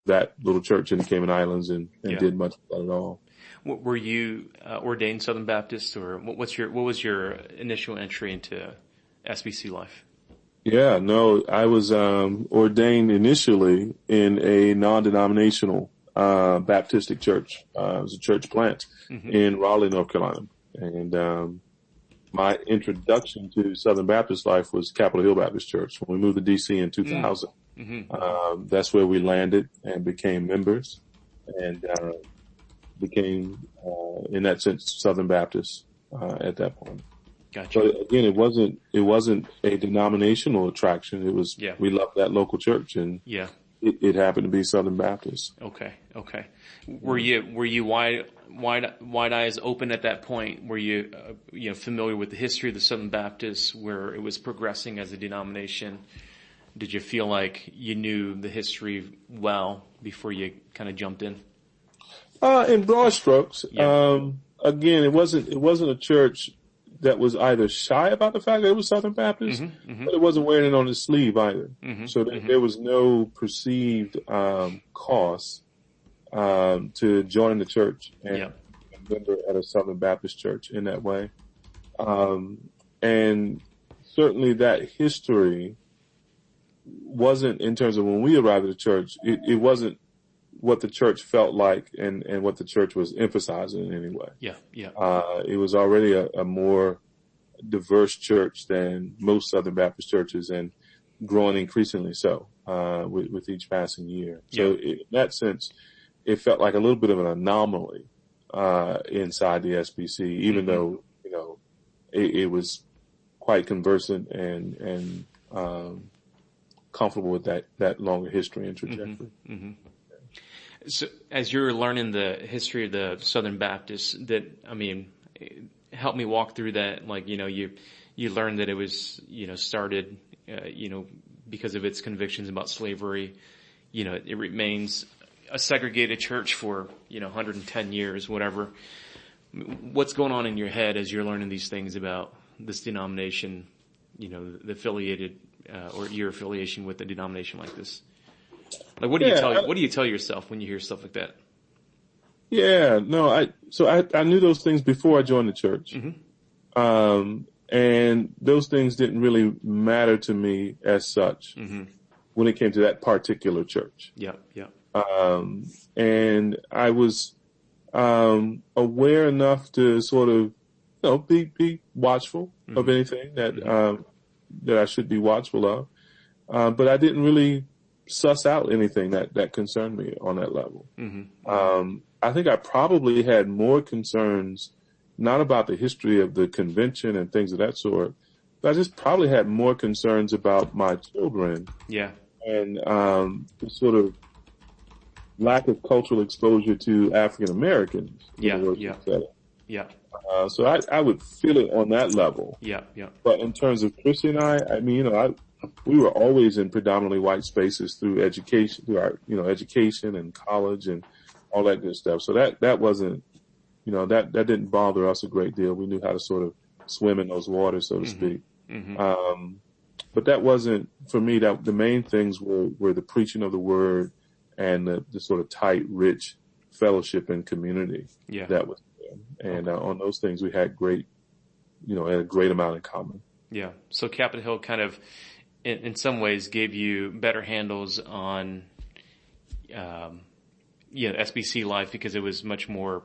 that little church in the Cayman Islands and Yeah. did much of that at all. Were you ordained Southern Baptist, or what was your initial entry into SBC life? Yeah, no, I was ordained initially in a non-denominational Baptistic church. It was a church plant in Raleigh, North Carolina. And my introduction to Southern Baptist life was Capitol Hill Baptist Church. When we moved to D.C. in 2000, that's where we landed and became members and became, in that sense, Southern Baptist at that point. Gotcha. But again, it wasn't a denominational attraction. It was, we loved that local church, and it happened to be Southern Baptist. Okay. Were you wide eyes open at that point? Were you familiar with the history of the Southern Baptists, where it was progressing as a denomination? Did you feel like you knew the history well before you kind of jumped in? In broad strokes, again, it wasn't a church that was either shy about the fact that it was Southern Baptist, but it wasn't wearing it on its sleeve either. So there was no perceived cost to join the church and member at a Southern Baptist church in that way. And certainly that history wasn't, in terms of when we arrived at the church, it wasn't what the church felt like and what the church was emphasizing in any way. It was already a more diverse church than most Southern Baptist churches, and growing increasingly so with each passing year. So in that sense, it felt like a little bit of an anomaly inside the SBC, even though it was quite conversant and comfortable with that longer history and trajectory. So as you're learning the history of the Southern Baptists, help me walk through that. Like, you learned that it was, started, because of its convictions about slavery. It remains a segregated church for, 110 years, whatever. What's going on in your head as you're learning these things about this denomination, the affiliated, or your affiliation with a denomination like this? Like, what do you tell yourself when you hear stuff like that? Yeah, no, I knew those things before I joined the church. And those things didn't really matter to me as such when it came to that particular church. And I was aware enough to sort of, be watchful of anything that I should be watchful of. But I didn't really suss out anything that concerned me on that level. I think I probably had more concerns, not about the history of the convention and things of that sort, but I just probably had more concerns about my children. And the sort of lack of cultural exposure to African Americans. So I would feel it on that level. But in terms of Chrissy and I mean, we were always in predominantly white spaces through education, through our, education and college and all that good stuff. So that wasn't, that didn't bother us a great deal. We knew how to sort of swim in those waters, so to speak. But that wasn't, for me, that the main things were the preaching of the word and the sort of tight, rich fellowship and community that was there. And on those things, we had had a great amount in common. So Capitol Hill kind of, in some ways, gave you better handles on, SBC life, because it was much more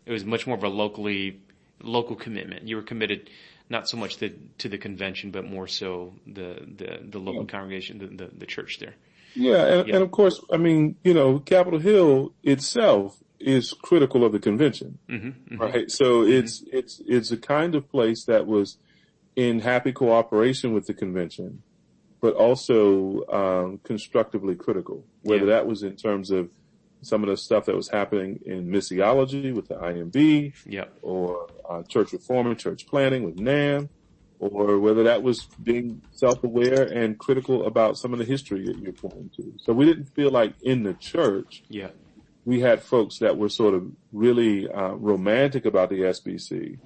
of a local commitment. You were committed not so much to the convention, but more so the local congregation, the church there. And of course, Capitol Hill itself is critical of the convention, right? So it's a kind of place that was in happy cooperation with the convention, but also constructively critical, whether that was in terms of some of the stuff that was happening in missiology with the IMB, or church reform and church planning with NAM, or whether that was being self-aware and critical about some of the history that you're pointing to. So we didn't feel like in the church we had folks that were sort of really romantic about the SBC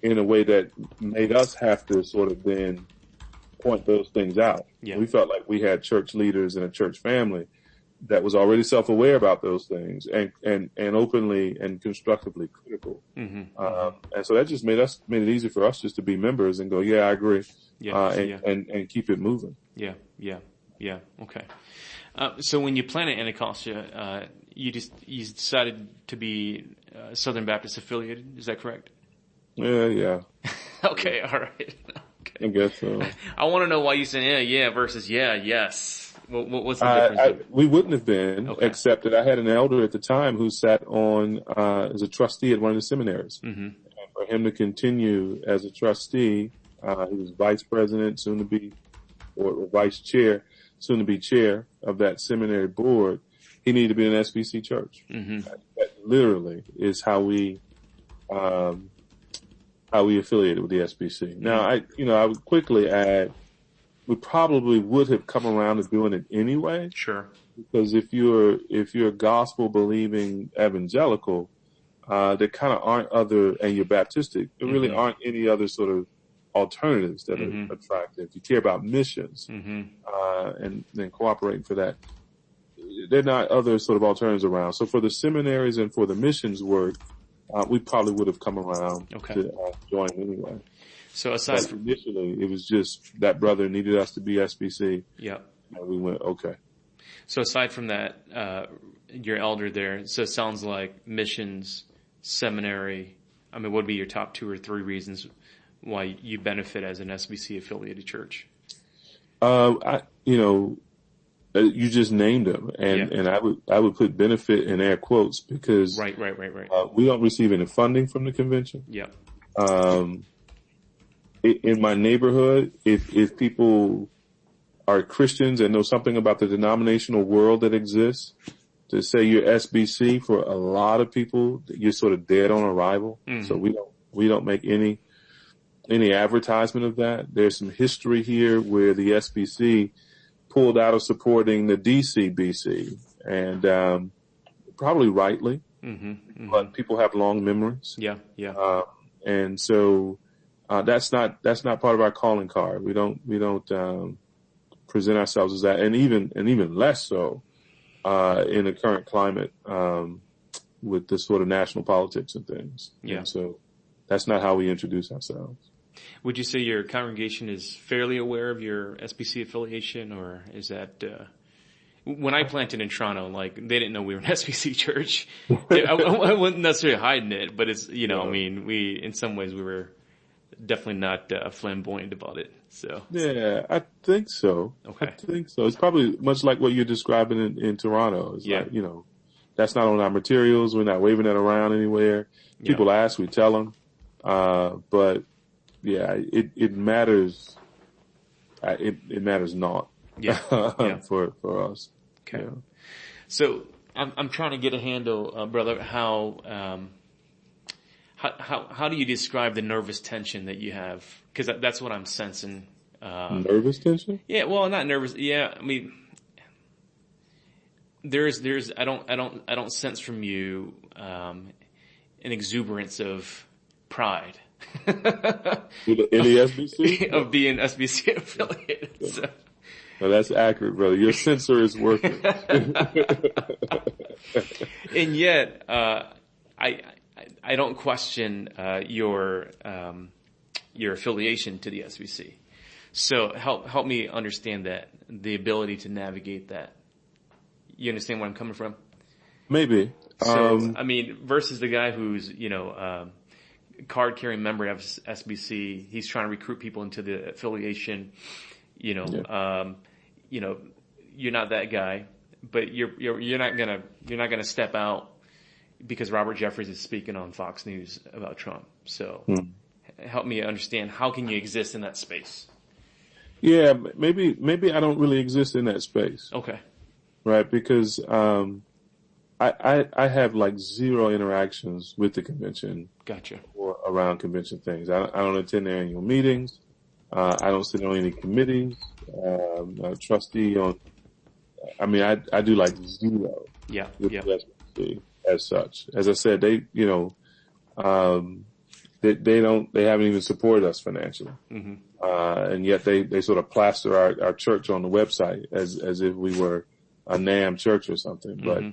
in a way that made us have to sort of then point those things out. We felt like we had church leaders and a church family that was already self-aware about those things and openly and constructively critical. And so that just made it easy for us just to be members and go, yeah, I agree. And keep it moving. Yeah. Okay. So when you planted Anacostia, you decided to be Southern Baptist affiliated. Is that correct? Yeah. Okay. All right. Okay. I guess so. I want to know why you said yeah versus yes. What's the difference? We wouldn't have been, except that I had an elder at the time who sat on as a trustee at one of the seminaries. And for him to continue as a trustee, he was vice president, soon to be, or vice chair, soon to be chair of that seminary board. He needed to be in an SBC church. That literally is how we affiliated with the SBC. Now, I would quickly add, we probably would have come around to doing it anyway. Sure. Because if you're a gospel believing evangelical, there kind of aren't and you're Baptistic, there really aren't any other sort of alternatives that are attractive. You care about missions, and then cooperating for that. There are not other sort of alternatives around. So for the seminaries and for the missions work, we probably would have come around to join anyway. So initially, it was just that brother needed us to be SBC. Yeah. And we went, okay. So aside from that, your elder there, so it sounds like missions, seminary, what would be your top 2 or 3 reasons why you benefit as an SBC affiliated church? You just named them, and I would put benefit in air quotes because right. We don't receive any funding from the convention. Yeah. In my neighborhood, if people are Christians and know something about the denominational world that exists, to say you're SBC for a lot of people, you're sort of dead on arrival. So we don't make any advertisement of that. There's some history here where the SBC pulled out of supporting the DCBC, and probably rightly, but people have long memories. Yeah. And so that's not part of our calling card. We don't present ourselves as that, and even less so in the current climate with this sort of national politics and things. Yeah. And so that's not how we introduce ourselves. Would you say your congregation is fairly aware of your SBC affiliation, or is that, when I planted in Toronto, like, they didn't know we were an SBC church. I wasn't necessarily hiding it, but it's, in some ways we were definitely not flamboyant about it. So. Yeah, I think so. Okay. I think so. It's probably much like what you're describing in Toronto. It's like, that's not on our materials. We're not waving it around anywhere. People ask, we tell them. But yeah, it matters. It matters not. Yeah. for us. Okay. Yeah. So I'm trying to get a handle, brother, how do you describe the nervous tension that you have? Because that's what I'm sensing. Nervous tension? Yeah. Well, not nervous. Yeah. There's I don't sense from you an exuberance of pride. In the SBC? Of being SBC affiliated. Yeah. So. No, that's accurate, brother. Your sensor is working. And yet, I don't question your affiliation to the SBC. So help me understand that, the ability to navigate that. You understand where I'm coming from? Maybe. So versus the guy who's card carrying member of SBC, he's trying to recruit people into the affiliation. You're not that guy, but you're not gonna step out because Robert Jeffries is speaking on Fox News about Trump. So help me understand, how can you exist in that space? Yeah, maybe I don't really exist in that space. Okay. Right, because I have like zero interactions with the convention. Gotcha. Or around convention things. I don't attend their annual meetings. I don't sit on any committees. I'm a trustee on. I do like zero. Yeah. With the SBC as such. As I said, they haven't even supported us financially. And yet they sort of plaster our church on the website as if we were a NAM church or something, but